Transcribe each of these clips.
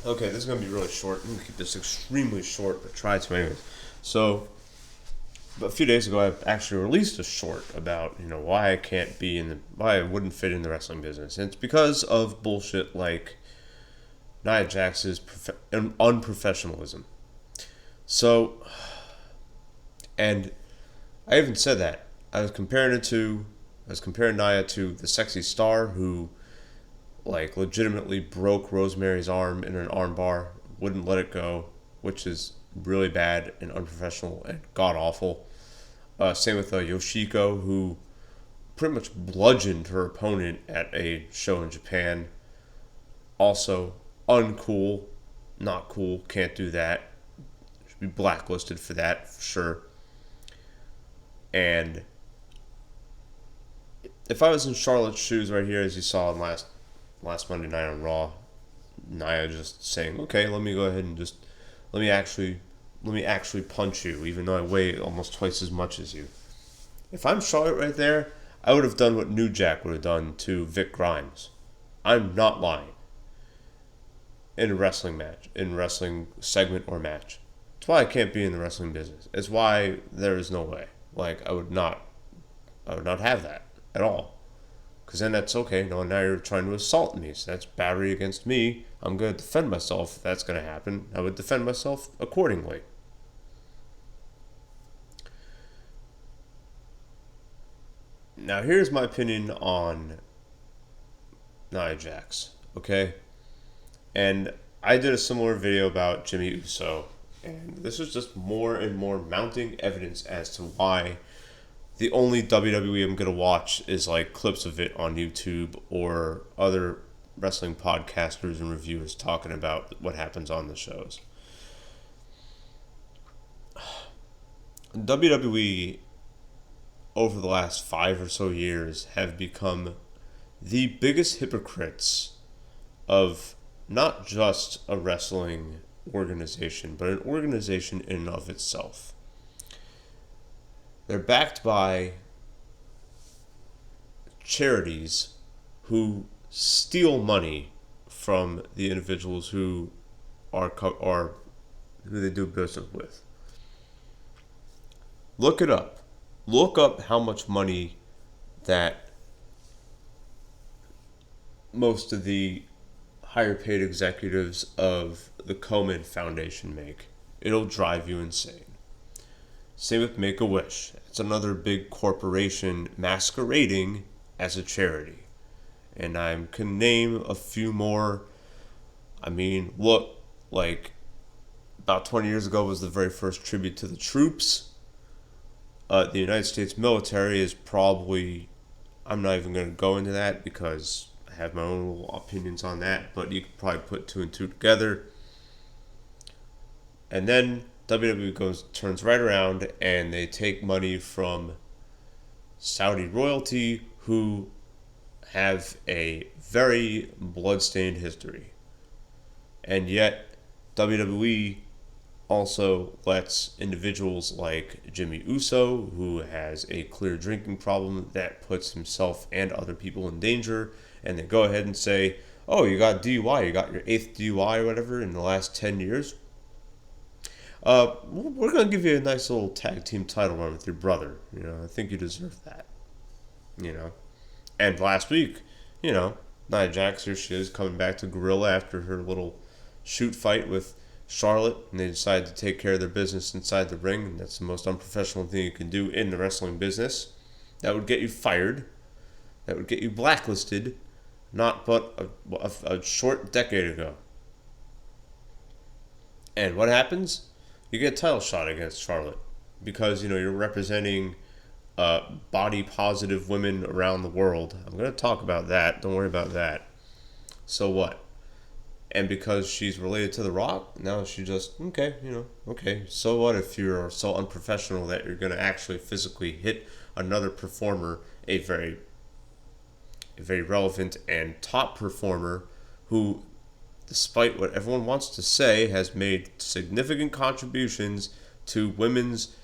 Okay, this is going to be really short. I'm going to keep this extremely short, but try to anyways. So, a few days ago, I actually released a short about, why I can't be why I wouldn't fit in the wrestling business. And it's because of bullshit like Nia Jax's unprofessionalism. So, and I even said that. I was comparing Nia to the sexy star who legitimately broke Rosemary's arm in an armbar, wouldn't let it go, which is really bad and unprofessional and god awful. Same with Yoshiko, who pretty much bludgeoned her opponent at a show in Japan. Also uncool, not cool, can't do that. Should be blacklisted for that for sure. And if I was in Charlotte's shoes right here, as you saw in last Monday night on Raw, Nia just saying, "Okay, let me go ahead and just let me actually punch you, even though I weigh almost twice as much as you." If I'm Charlotte right there, I would have done what New Jack would have done to Vic Grimes. I'm not lying. In a wrestling match, in a wrestling segment or match. It's why I can't be in the wrestling business. It's why there is no way. I would not have that at all. Because then that's okay. No, now you're trying to assault me. So that's battery against me. I'm going to defend myself if that's going to happen. I would defend myself accordingly. Now, here's my opinion on Nia Jax. Okay? And I did a similar video about Jimmy Uso. And this was just more and more mounting evidence as to why the only WWE I'm going to watch is clips of it on YouTube or other wrestling podcasters and reviewers talking about what happens on the shows. WWE over the last 5 or so years have become the biggest hypocrites of not just a wrestling organization, but an organization in and of itself. They're backed by charities who steal money from the individuals who are who they do business with. Look it up. Look up how much money that most of the higher paid executives of the Komen Foundation make. It'll drive you insane. Same with Make-A-Wish. It's another big corporation masquerading as a charity. And I can name a few more. I mean, look, about 20 years ago was the very first tribute to the troops. The United States military is probably, I'm not even going to go into that because I have my own little opinions on that, but you could probably put two and two together. And then WWE turns right around and they take money from Saudi royalty who have a very bloodstained history. And yet WWE also lets individuals like Jimmy Uso, who has a clear drinking problem that puts himself and other people in danger, and they go ahead and say, "Oh, you got DUI, you got your 8th DUI or whatever in the last 10 years. We're going to give you a nice little tag team title run with your brother. I think you deserve that." And last week, Nia Jax, here she is coming back to Gorilla after her little shoot fight with Charlotte, and they decided to take care of their business inside the ring, and that's the most unprofessional thing you can do in the wrestling business. That would get you fired. That would get you blacklisted, not but a short decade ago. And what happens? You get a title shot against Charlotte because, you're representing body positive women around the world. I'm going to talk about that. Don't worry about that. So what? And because she's related to The Rock, now she just, okay. So what if you're so unprofessional that you're going to actually physically hit another performer, a very relevant and top performer who, despite what everyone wants to say, has made significant contributions to women's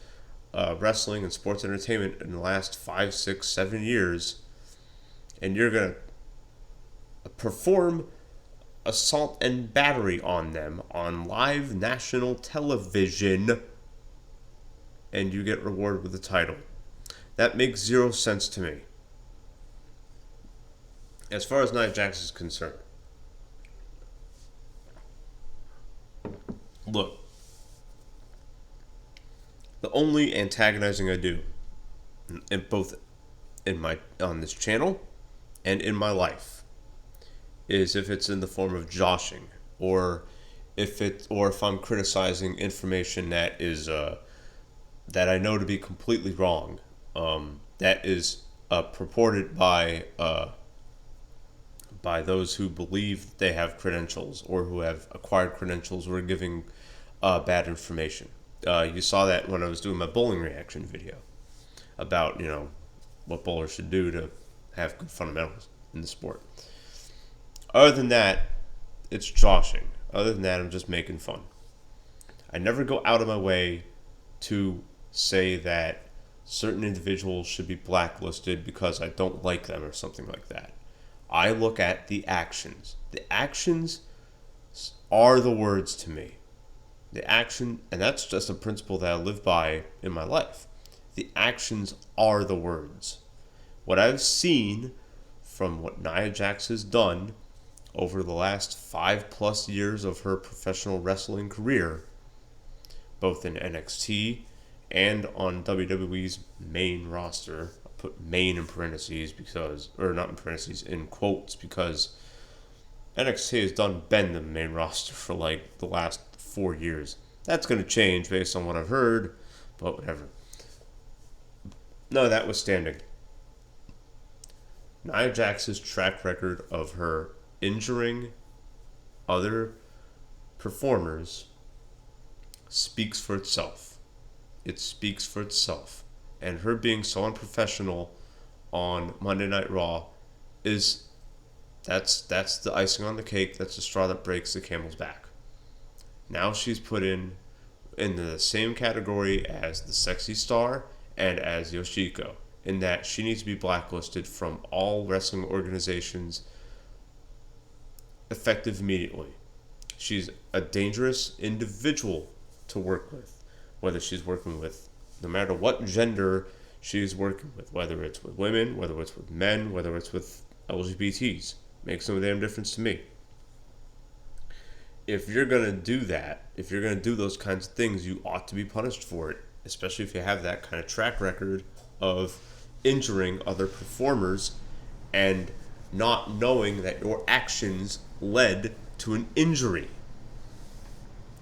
wrestling and sports entertainment in the last 5, 6, 7 years, and you're going to perform assault and battery on them on live national television, and you get rewarded with a title. That makes zero sense to me. As far as Nia Jax is concerned, look, the only antagonizing I do, in both on this channel and in my life, is if it's in the form of joshing, or if I'm criticizing information that is that I know to be completely wrong, that is purported by those who believe they have credentials or who have acquired credentials or are giving bad information. You saw that when I was doing my bowling reaction video about, what bowlers should do to have good fundamentals in the sport. Other than that, it's joshing. Other than that, I'm just making fun. I never go out of my way to say that certain individuals should be blacklisted because I don't like them or something like that. I look at the actions. The actions are the words to me. The action, and that's just a principle that I live by in my life. The actions are the words. What I've seen from what Nia Jax has done over the last 5+ years of her professional wrestling career, both in NXT and on WWE's main roster. I put main in parentheses because, or not in parentheses, in quotes, because NXT has been the main roster for like the last 4 years. That's going to change based on what I've heard, but whatever. No, that was standing. Nia Jax's track record of her injuring other performers speaks for itself. It speaks for itself. And her being so unprofessional on Monday Night Raw that's the icing on the cake. That's the straw that breaks the camel's back. Now she's put in the same category as the Sexy Star and as Yoshiko, in that she needs to be blacklisted from all wrestling organizations effective immediately. She's a dangerous individual to work with, whether she's working with, no matter what gender she's working with, whether it's with women, whether it's with men, whether it's with LGBTs. Makes no damn difference to me. If you're going to do that, if you're going to do those kinds of things, you ought to be punished for it, especially if you have that kind of track record of injuring other performers and not knowing that your actions led to an injury.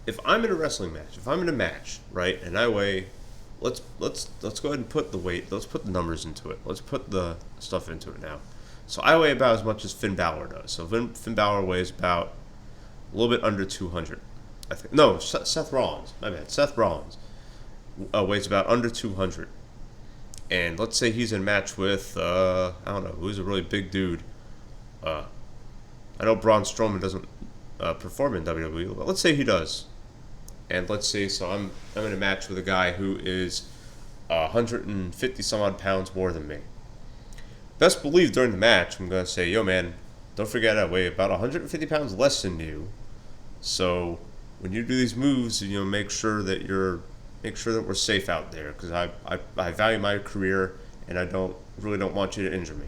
If I'm in a wrestling match, if I'm in a match, right, and I weigh, let's go ahead and put the weight, let's put the numbers into it. Let's put the stuff into it now. So I weigh about as much as Finn Balor does. So Finn Balor weighs about a little bit under 200. I think. No, Seth Rollins. My bad. Seth Rollins weighs about under 200. And let's say he's in a match with, I don't know, who's a really big dude. I know Braun Strowman doesn't perform in WWE, but let's say he does. And let's say, so I'm in a match with a guy who is 150 some odd pounds more than me. Best believe during the match, I'm going to say, yo man, don't forget I weigh about 150 pounds less than you. So when you do these moves, make sure that we're safe out there, because I value my career and I really don't want you to injure me.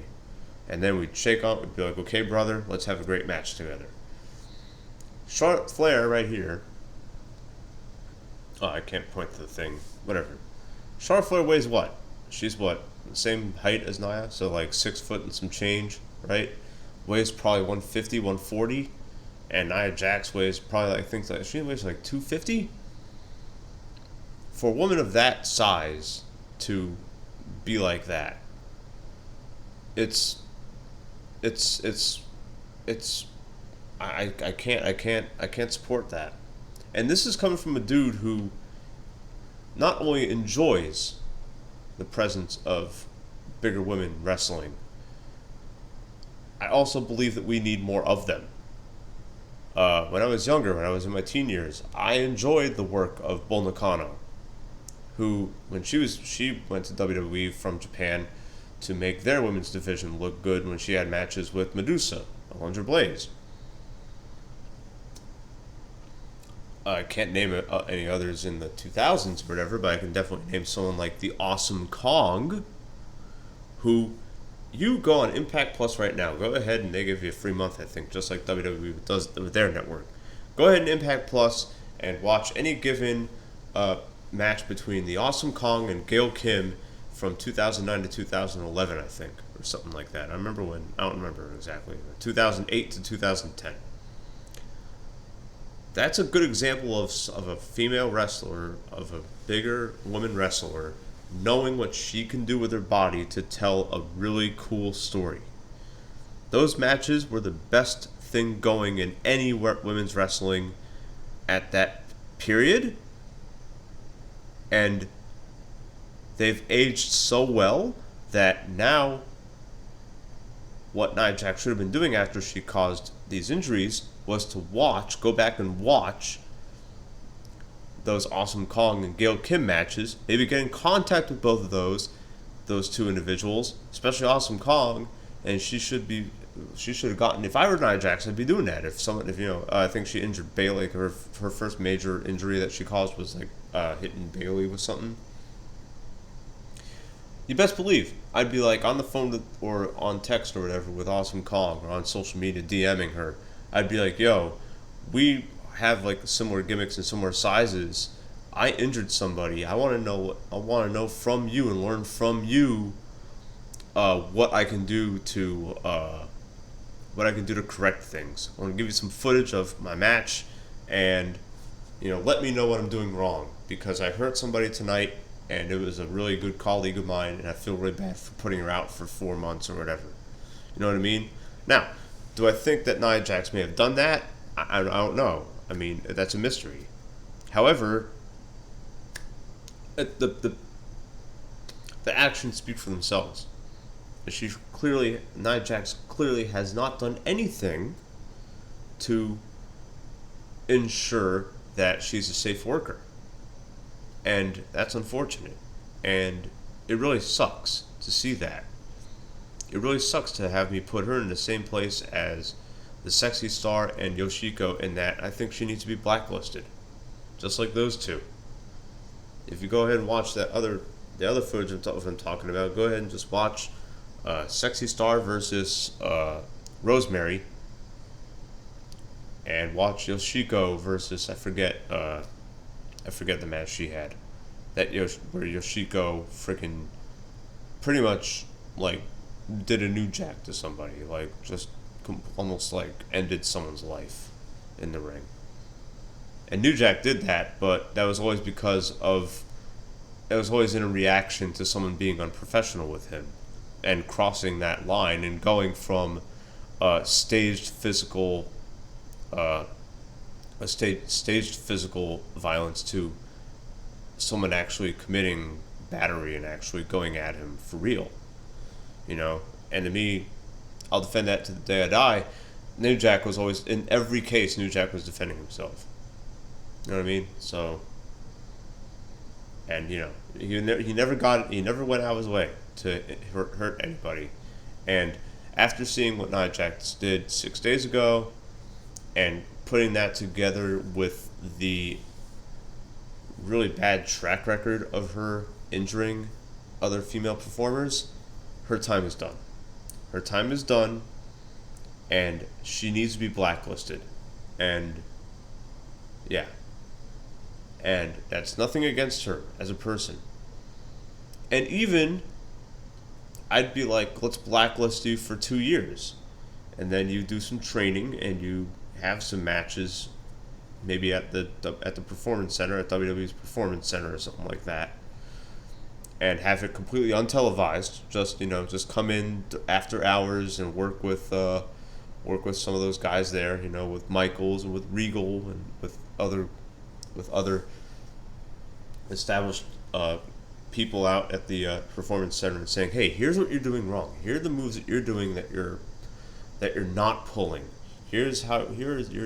And then we'd shake up, we'd be like, okay brother, let's have a great match together. Charlotte Flair right here. Oh, I can't point to the thing. Whatever. Charlotte Flair weighs what? She's what? The same height as Nia, so like 6 foot and some change, right? Weighs probably 150, 140, and Nia Jax weighs probably, I think, she weighs like 250. For a woman of that size to be like that, I can't support that. And this is coming from a dude who not only enjoys the presence of bigger women wrestling, I also believe that we need more of them. When I was younger, when I was in my teen years, I enjoyed the work of Bull Nakano, who, when she went to WWE from Japan to make their women's division look good when she had matches with Medusa, Alundra Blaze. I can't name any others in the 2000s or whatever, but I can definitely name someone like the Awesome Kong, who you go on Impact Plus right now. Go ahead and they give you a free month, I think, just like WWE does with their network. Go ahead and Impact Plus and watch any given match between the Awesome Kong and Gail Kim from 2009 to 2011, I think, or something like that. I don't remember exactly. 2008 to 2010. That's a good example of a female wrestler, of a bigger woman wrestler, knowing what she can do with her body to tell a really cool story. Those matches were the best thing going in any women's wrestling at that period, and they've aged so well that now what Nia Jax should have been doing after she caused these injuries was to go back and watch those Awesome Kong and Gail Kim matches, maybe get in contact with both of those two individuals, especially Awesome Kong, and she should have gotten. If I were Nia Jax, I'd be doing that. I think she injured Bayley. Her first major injury that she caused was like hitting Bayley with something. You best believe I'd be like on the phone or on text or whatever with Awesome Kong, or on social media DMing her. I'd be like, yo, we have like similar gimmicks and similar sizes. I injured somebody. I want to know from you and learn from you what I can do to correct things. I want to give you some footage of my match, and let me know what I'm doing wrong, because I hurt somebody tonight, and it was a really good colleague of mine, and I feel really bad for putting her out for 4 months or whatever. You know what I mean? Now, do I think that Nia Jax may have done that? I don't know. I mean, that's a mystery. However, the actions speak for themselves. Nia Jax clearly has not done anything to ensure that she's a safe worker. And that's unfortunate. And it really sucks to see that. It really sucks to have me put her in the same place as the Sexy Star and Yoshiko, in that I think she needs to be blacklisted. Just like those two. If you go ahead and watch the other footage I'm talking about, go ahead and just watch Sexy Star versus Rosemary, and watch Yoshiko versus I forget the match she had. Where Yoshiko freaking pretty much like did a New Jack to somebody, like just almost like ended someone's life in the ring. And New Jack did that, but that was always in a reaction to someone being unprofessional with him and crossing that line and going from staged physical violence to someone actually committing battery and actually going at him for real. And to me, I'll defend that to the day I die. New Jack was always, in every case, New Jack was defending himself. You know what I mean? So, and he never went out of his way to hurt anybody. And after seeing what Nia Jax did 6 days ago, and putting that together with the really bad track record of her injuring other female performers, her time is done. Her time is done, and she needs to be blacklisted. And yeah. And that's nothing against her as a person. And even, I'd be like, let's blacklist you for 2 years. And then you do some training, and you have some matches, maybe at the Performance Center, at WWE's Performance Center or something like that. And have it completely untelevised. Just come in after hours and work with some of those guys there. With Michaels and with Regal and with other established people out at the Performance Center, and saying, "Hey, here's what you're doing wrong. Here are the moves that you're doing that you're not pulling. You're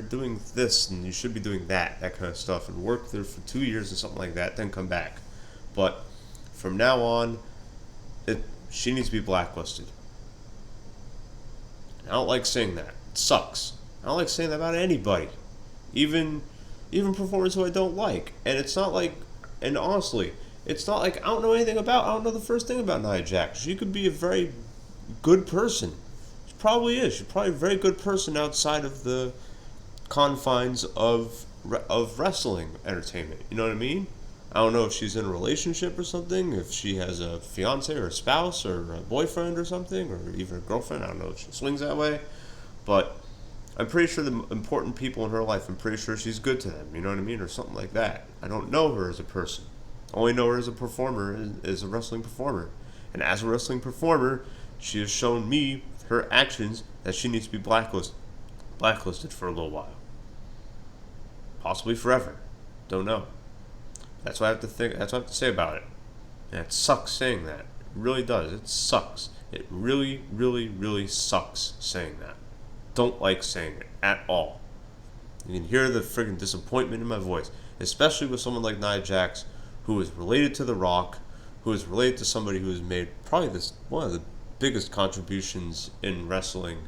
doing this, and you should be doing that kind of stuff." And work there for 2 years or something like that, then come back. But from now on, she needs to be blacklisted. I don't like saying that. It sucks. I don't like saying that about anybody. Even even performers who I don't like. And it's not like, and honestly, it's not like I don't know the first thing about Nia Jax. She could be a very good person. She probably is. She's probably a very good person outside of the confines of wrestling entertainment. You know what I mean? I don't know if she's in a relationship or something, if she has a fiance or a spouse or a boyfriend or something, or even a girlfriend. I don't know if she swings that way. But I'm pretty sure the important people in her life, I'm pretty sure she's good to them. You know what I mean? Or something like that. I don't know her as a person. I only know her as a performer, as a wrestling performer. And as a wrestling performer, she has shown me, her actions, that she needs to be blacklisted for a little while. Possibly forever. Don't know. That's what I have to think. That's what I have to say about it. And it sucks saying that. It really does. It sucks. It really, really, really sucks saying that. Don't like saying it at all. You can hear the friggin' disappointment in my voice, especially with someone like Nia Jax, who is related to The Rock, who is related to somebody who has made probably one of the biggest contributions in wrestling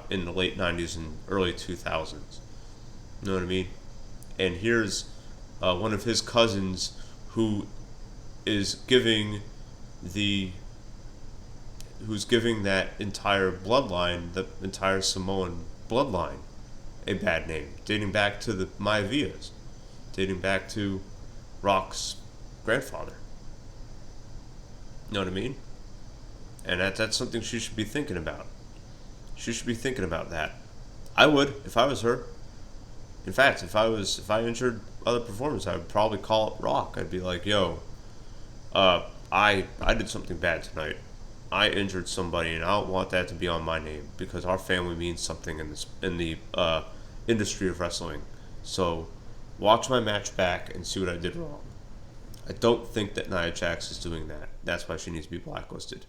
in the late '90s and early 2000s. You know what I mean? And here's one of his cousins who is giving that entire bloodline, the entire Samoan bloodline, a bad name, dating back to the Maivias, dating back to Rock's grandfather. You know what I mean? And that's something she should be thinking about. She should be thinking about that. I would, if I was her. In fact, if I injured other performers, I would probably call up Rock. I'd be like, "Yo, I did something bad tonight. I injured somebody, and I don't want that to be on my name because our family means something in the industry of wrestling. So, watch my match back and see what I did wrong." I don't think that Nia Jax is doing that. That's why she needs to be blacklisted.